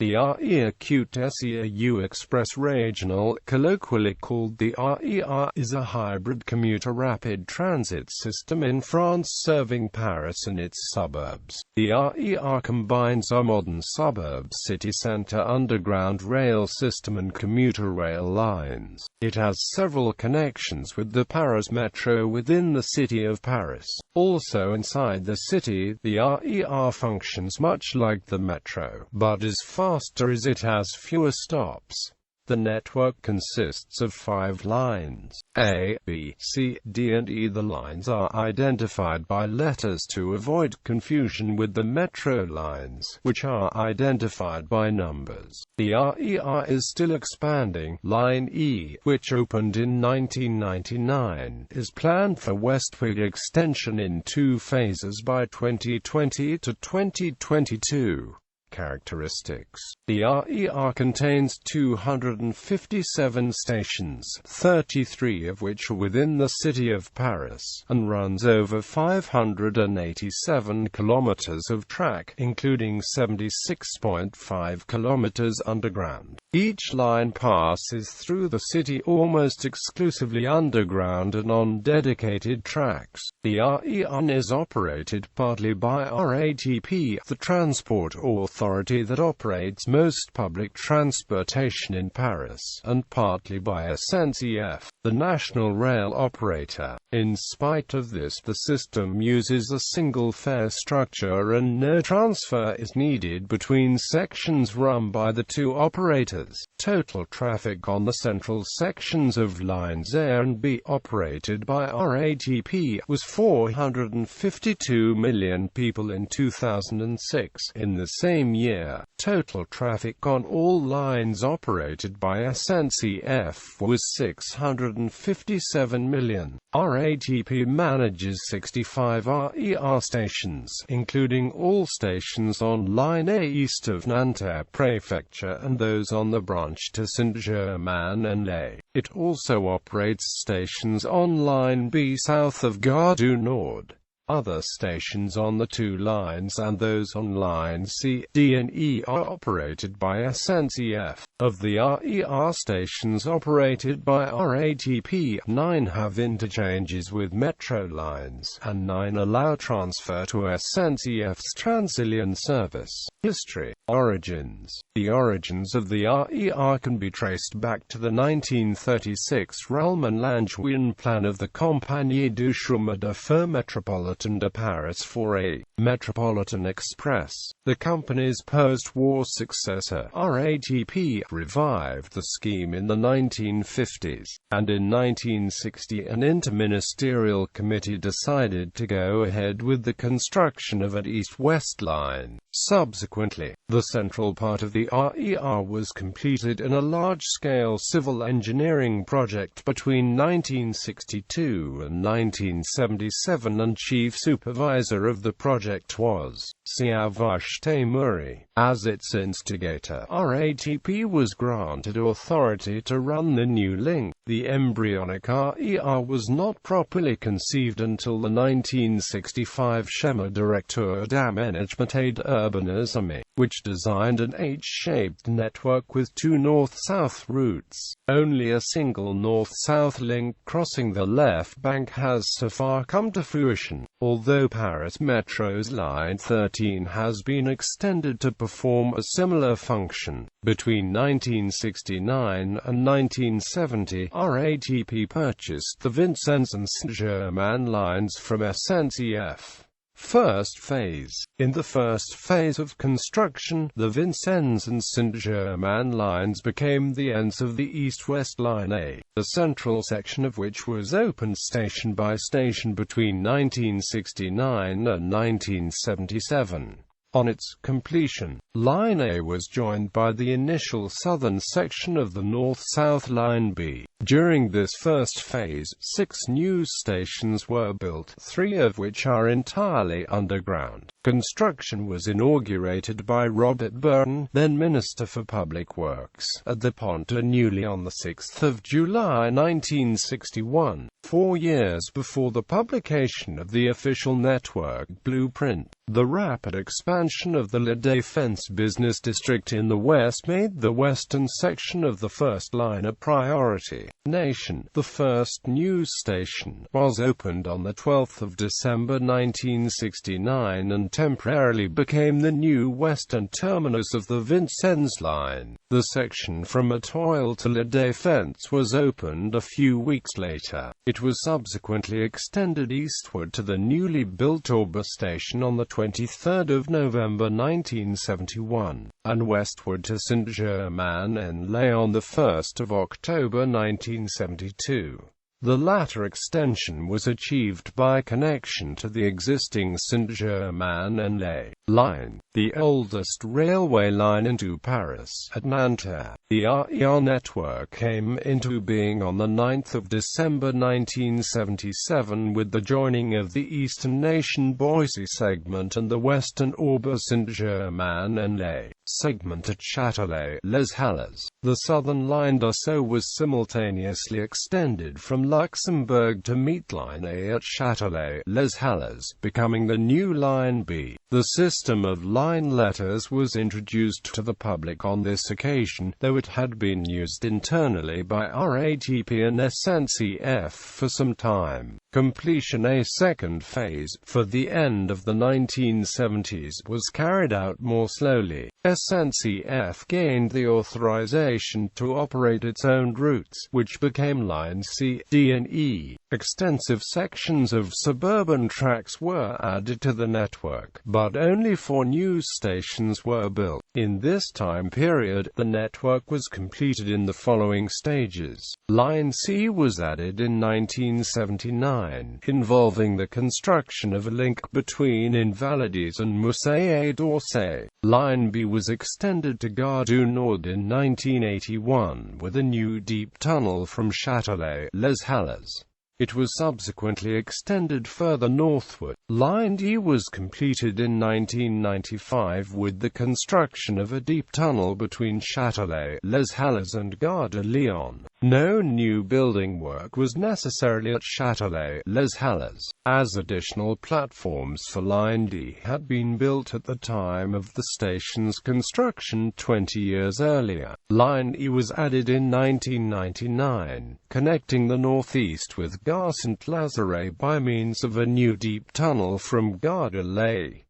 The Réseau Express Régional, colloquially called the RER, is a hybrid commuter rapid transit system in France serving Paris and its suburbs. The RER combines a modern suburb-city centre underground rail system and commuter rail lines. It has several connections with the Paris Metro within the city of Paris. Also inside the city, the RER functions much like the Metro, but is faster as it has fewer stops. The network consists of 5 lines, A, B, C, D and E. The lines are identified by letters to avoid confusion with the metro lines, which are identified by numbers. The RER is still expanding. Line E, which opened in 1999, is planned for westward extension in 2 phases by 2020 to 2022. Characteristics. The RER contains 257 stations, 33 of which are within the city of Paris, and runs over 587 kilometers of track, including 76.5 kilometers underground. Each line passes through the city almost exclusively underground and on dedicated tracks. The RER is operated partly by RATP, the transport authority that operates most public transportation in Paris, and partly by SNCF, the national rail operator. In spite of this, the system uses a single fare structure and no transfer is needed between sections run by the 2 operators. Total traffic on the central sections of lines A and B, operated by RATP, was 452 million people in 2006. In the same year, total traffic on all lines operated by SNCF was 657 million. RATP manages 65 RER stations, including all stations on Line A east of Nanterre Prefecture and those on the branch to Saint-Germain-en-Laye. It also operates stations on Line B south of Gare du Nord. Other stations on the 2 lines and those on lines C, D and E are operated by SNCF. Of the RER stations operated by RATP, 9 have interchanges with metro lines, and 9 allow transfer to SNCF's Transilien service. History. Origins. The origins of the RER can be traced back to the 1936 Rallman-Langevin plan of the Compagnie du Chemin de Fer Métropolitain de Paris for a Metropolitan Express. The company's post-war successor, RATP, revived the scheme in the 1950s, and in 1960 an interministerial committee decided to go ahead with the construction of an east-west line. Subsequently, the central part of the RER was completed in a large-scale civil engineering project between 1962 and 1977, and chief supervisor of the project was Siavash Teimouri. As its instigator, RATP was granted authority to run the new link. The embryonic RER was not properly conceived until the 1965 Schéma Directeur d'Aménagement et d'Urbanisme, which designed an H-shaped network with 2 north-south routes. Only a single north-south link crossing the left bank has so far come to fruition, although Paris Metro's Line 13 has been extended to perform a similar function. Between 1969 and 1970, RATP purchased the Vincennes and Saint-Germain lines from SNCF. First phase. In the first phase of construction, the Vincennes and Saint-Germain lines became the ends of the east-west line A, the central section of which was opened station by station between 1969 and 1977. On its completion, Line A was joined by the initial southern section of the north-south Line B. During this first phase, 6 new stations were built, 3 of which are entirely underground. Construction was inaugurated by Robert Burton, then Minister for Public Works, at the Pont de Neuilly on 6 July 1961, 4 years before the publication of the official network blueprint. The rapid expansion expansion of the La Défense business district in the west made the western section of the first line a priority. Nation. The first news station was opened on the 12th of December 1969 and temporarily became the new western terminus of the Vincennes line. The section from Étoile to La Défense was opened a few weeks later. It was subsequently extended eastward to the newly built Aube station on the 23rd of November 1971, and westward to Saint-Germain-en-Laye on the 1st of October 1972. The latter extension was achieved by connection to the existing Saint-Germain-en-Laye line, the oldest railway line into Paris at Nanterre. The RER network came into being on the 9th of December 1977 with the joining of the Eastern Nation-Boissy segment and the Western Aube Saint-Germain-en-Laye segment at Châtelet-Les Halles. The Southern line.So was simultaneously extended from Luxembourg to meet line A at Châtelet-Les Halles, becoming the new line B. The system of line letters was introduced to the public on this occasion, though it had been used internally by RATP and SNCF for some time. Completion. A second phase, for the end of the 1970s, was carried out more slowly. SNCF gained the authorization to operate its own routes, which became lines C, D and E. Extensive sections of suburban tracks were added to the network, but only 4 news stations were built. In this time period, the network was completed in the following stages. Line C was added in 1979, involving the construction of a link between Invalides and Musée-d'Orsay. Line B was extended to Gare du Nord in 1981, with a new deep tunnel from Châtelet-Les Halles. It was subsequently extended further northward. Line D was completed in 1995 with the construction of a deep tunnel between Châtelet-Les Halles and Gare de Lyon. No new building work was necessary at Châtelet-Les Halles, as additional platforms for Line D had been built at the time of the station's construction 20 years earlier. Line E was added in 1999, connecting the northeast with Gare Saint-Lazare by means of a new deep tunnel from Gare de Lyon.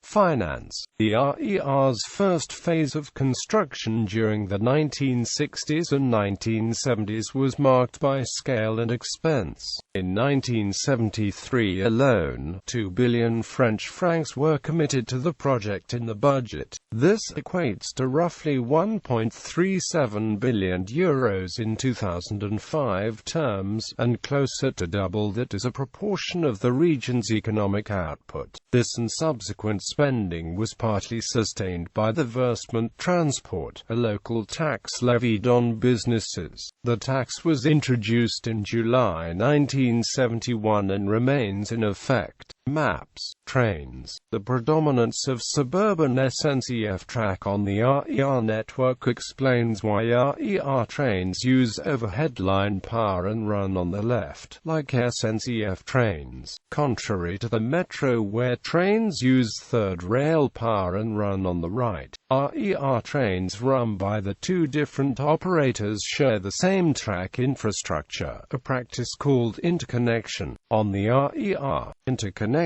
Finance. The RER's first phase of construction during the 1960s and 1970s was marked by scale and expense. In 1973 alone, 2 billion French francs were committed to the project in the budget. This equates to roughly 1.37 billion euros in 2005 terms, and closer to double that as a proportion of the region's economic output. This and subsequent spending was partly sustained by the versement transport, a local tax levied on businesses. The tax was introduced in July 1971 and remains in effect. Maps. Trains. The predominance of suburban SNCF track on the RER network explains why RER trains use overhead line power and run on the left, like SNCF trains, contrary to the metro where trains use third rail power and run on the right. RER trains run by the two different operators share the same track infrastructure, a practice called interconnection. On the RER, interconnection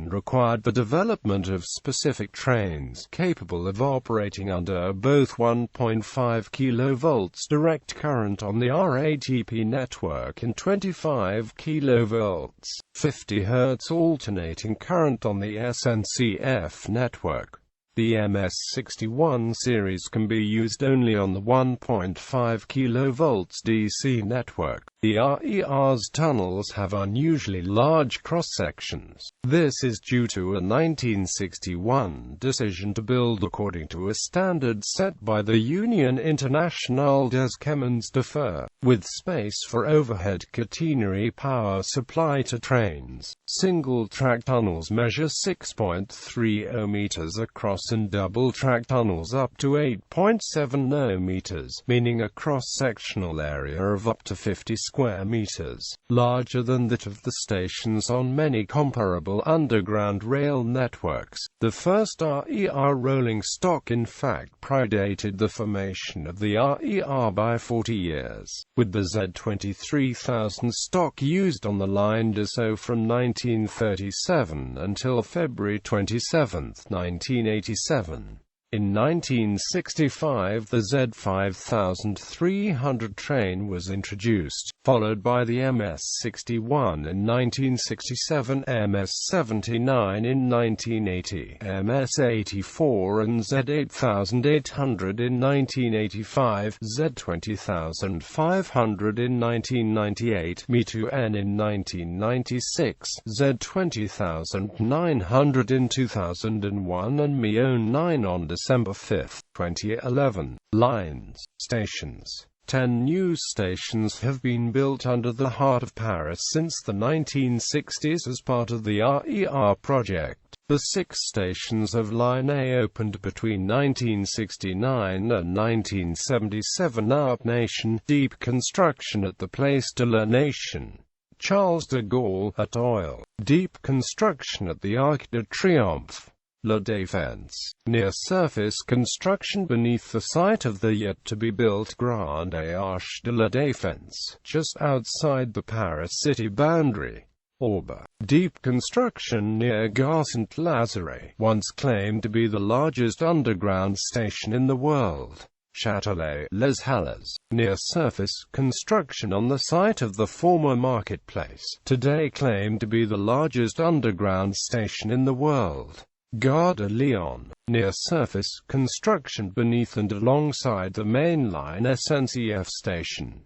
required the development of specific trains capable of operating under both 1.5 kV direct current on the RATP network and 25 kV, 50 Hz alternating current on the SNCF network. The MS61 series can be used only on the 1.5 kV DC network. The RER's tunnels have unusually large cross-sections. This is due to a 1961 decision to build according to a standard set by the Union Internationale des Chemins de Fer, with space for overhead catenary power supply to trains. Single-track tunnels measure 6.30 meters across and double-track tunnels up to 8.70 meters, meaning a cross-sectional area of up to 56 square meters, larger than that of the stations on many comparable underground rail networks. The first RER rolling stock in fact predated the formation of the RER by 40 years, with the Z23,000 stock used on the line.So from 1937 until February 27, 1987. In 1965 the Z5300 train was introduced, followed by the MS61 in 1967, MS79 in 1980, MS84 and Z8800 in 1985, Z20500 in 1998, Me2N in 1996, Z20900 in 2001 and Me09 on December 5, 2011. Lines, stations. 10 new stations have been built under the heart of Paris since the 1960s as part of the RER project. The 6 stations of Line A opened between 1969 and 1977. Art Nation, deep construction at the Place de la Nation. Charles de Gaulle, at Oil, deep construction at the Arc de Triomphe. La Défense, near-surface construction beneath the site of the yet-to-be-built Grande Arche de la Défense, just outside the Paris city boundary. Orba, deep construction near Gare Saint-Lazare, once claimed to be the largest underground station in the world. Châtelet, Les Halles, near-surface construction on the site of the former marketplace, today claimed to be the largest underground station in the world. Gare de Lyon, near-surface construction beneath and alongside the main line SNCF station.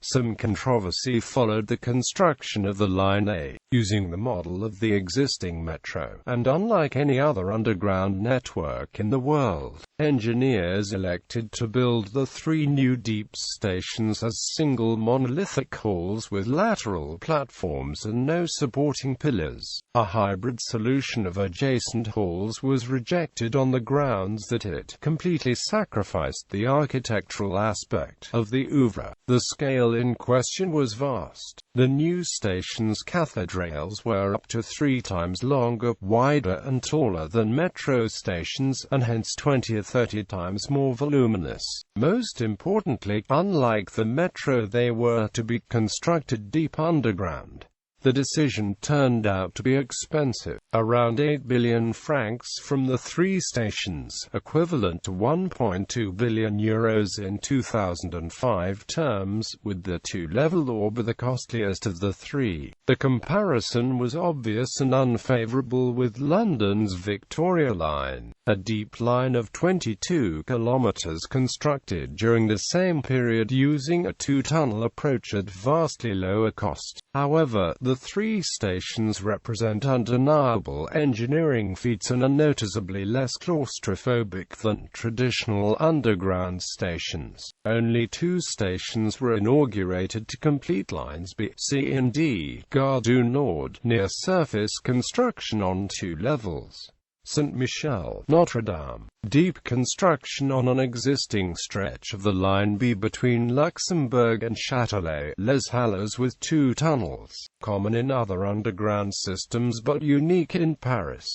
Some controversy followed the construction of the Line A, using the model of the existing metro, and unlike any other underground network in the world, engineers elected to build the 3 new deep stations as single monolithic halls with lateral platforms and no supporting pillars. A hybrid solution of adjacent halls was rejected on the grounds that it completely sacrificed the architectural aspect of the oeuvre. The scale in question was vast. The new station's cathedrals were up to 3 times longer, wider and taller than metro stations, and hence 20 or 30 times more voluminous. Most importantly, unlike the metro, they were to be constructed deep underground. The decision turned out to be expensive, around 8 billion francs from the 3 stations, equivalent to 1.2 billion euros in 2005 terms, with the 2-level Orba the costliest of the 3. The comparison was obvious and unfavorable with London's Victoria Line, a deep line of 22 kilometers constructed during the same period using a 2-tunnel approach at vastly lower cost. However, the 3 stations represent undeniable engineering feats and are noticeably less claustrophobic than traditional underground stations. Only 2 stations were inaugurated to complete lines B, C and D. Gare du Nord, near-surface construction on 2 levels. Saint-Michel, Notre-Dame, deep construction on an existing stretch of the Line B between Luxembourg and Châtelet, Les Halles with 2 tunnels, common in other underground systems but unique in Paris.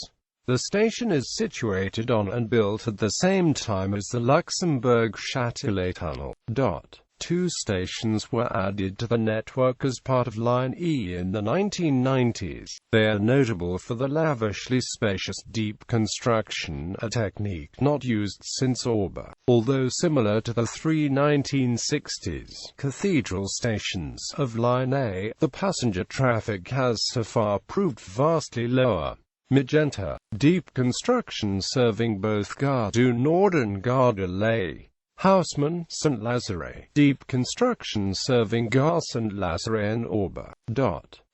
The station is situated on and built at the same time as the Luxembourg-Châtelet tunnel. 2 stations were added to the network as part of Line E in the 1990s. They are notable for the lavishly spacious deep construction, a technique not used since Orba. Although similar to the 3 1960s cathedral stations of Line A, the passenger traffic has so far proved vastly lower. Magenta, deep construction serving both Gare du Nord and Gare de l'Est. Haussmann, Saint-Lazare, deep construction serving Gare Saint-Lazare and Orba.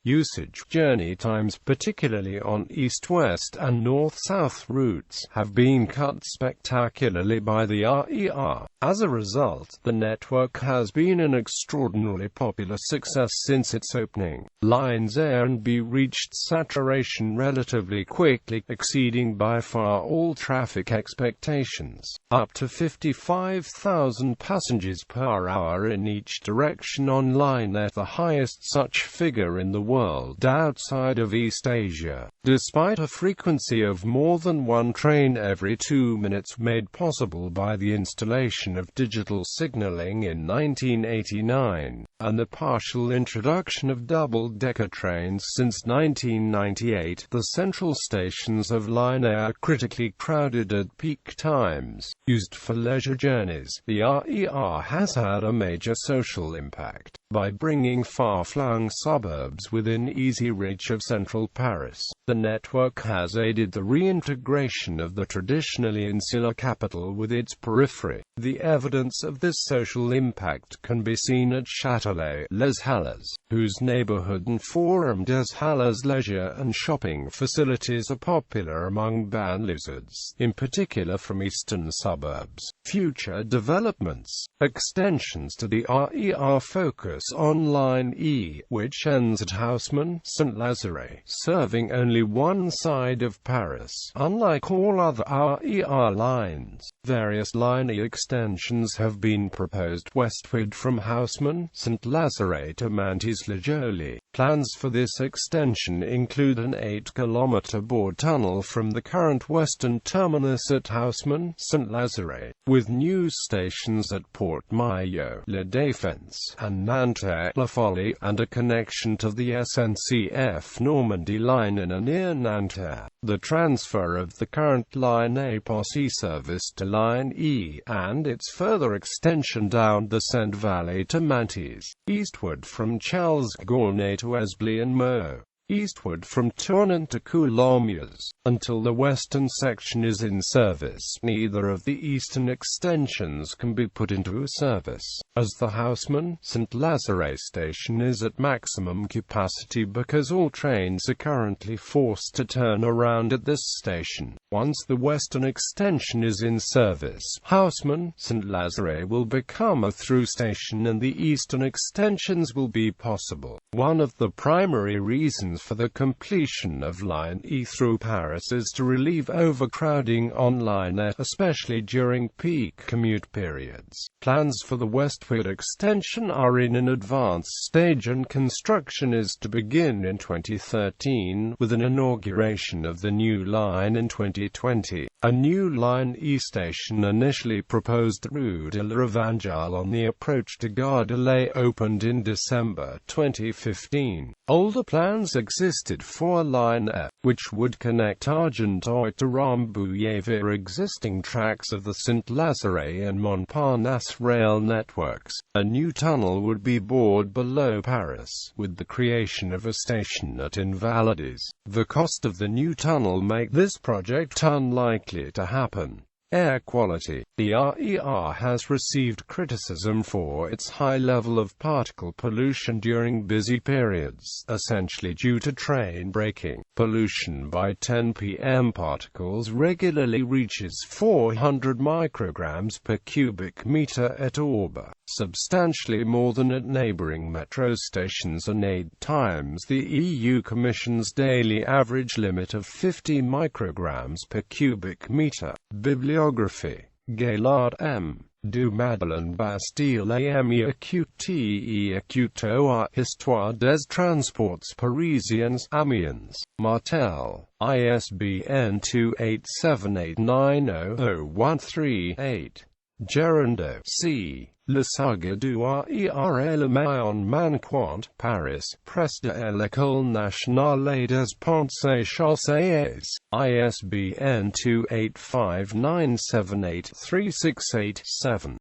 Usage. Journey times, particularly on east-west and north-south routes, have been cut spectacularly by the RER. As a result, the network has been an extraordinarily popular success since its opening. Lines A and B reached saturation relatively quickly, exceeding by far all traffic expectations. Up to 55,000 passengers per hour in each direction on Line A, the highest such figure in the world outside of East Asia. Despite a frequency of more than one train every 2 minutes made possible by the installation of digital signaling in 1989, and the partial introduction of double-decker trains since 1998, the central stations of Line A are critically crowded at peak times. Used for leisure journeys, the RER has had a major social impact by bringing far-flung suburbs within easy reach of central Paris. The network has aided the reintegration of the traditionally insular capital with its periphery. The evidence of this social impact can be seen at Châtelet Les Halles, whose neighborhood and Forum des Halles leisure and shopping facilities are popular among banlieusards, in particular from eastern suburbs. Future developments, extensions to the RER focus on Line E, which ends at Haussmann, Saint-Lazare, serving only one side of Paris. Unlike all other RER lines, various Line E extensions have been proposed westward from Haussmann, Saint-Lazare to Mantes-la-Jolie. Plans for this extension include an 8-kilometer bored tunnel from the current western terminus at Haussmann, Saint-Lazare, with new stations at Port-Maillot, La Défense, and Nanterre-La Folie, and a connection to the SNCF Normandy line in and near Nanterre. The transfer of the current Line A-Poissy service to Line E, and its further extension down the Seine Valley to Mantes, eastward from Charles-Gournay to Esbly and Meaux, eastward from Tournon to Coulommiers, until the western section is in service. Neither of the eastern extensions can be put into service, as the Haussmann, Saint-Lazare station is at maximum capacity because all trains are currently forced to turn around at this station. Once the western extension is in service, Haussmann, Saint-Lazare will become a through station and the eastern extensions will be possible. One of the primary reasons for the completion of Line E through Paris is to relieve overcrowding on Line A, especially during peak commute periods. Plans for the westward extension are in an advanced stage and construction is to begin in 2013, with an inauguration of the new line in 2020. A new Line E station initially proposed at Rue de l'Evangile on the approach to Gare de l'Est opened in December 2015. Older plans existed for Line A, which would connect Argenteuil to Rambouillet via existing tracks of the Saint-Lazare and Montparnasse rail networks. A new tunnel would be bored below Paris, with the creation of a station at Invalides. The cost of the new tunnel make this project unlikely to happen. Air quality. The RER has received criticism for its high level of particle pollution during busy periods, essentially due to train braking. Pollution by 10 PM particles regularly reaches 400 micrograms per cubic meter at Orbe, substantially more than at neighboring metro stations and 8 times the EU Commission's daily average limit of 50 micrograms per cubic meter. Bibliography. Gaillard M. Du Madeleine Bastille et Écoute Histoire des Transports Parisiens Amiens. Martel. ISBN 2878900138. Gerando. C. La saga du RER et le Maillon manquant, Paris, Presse de l'École nationale des ponts et chaussées. ISBN 2859783687.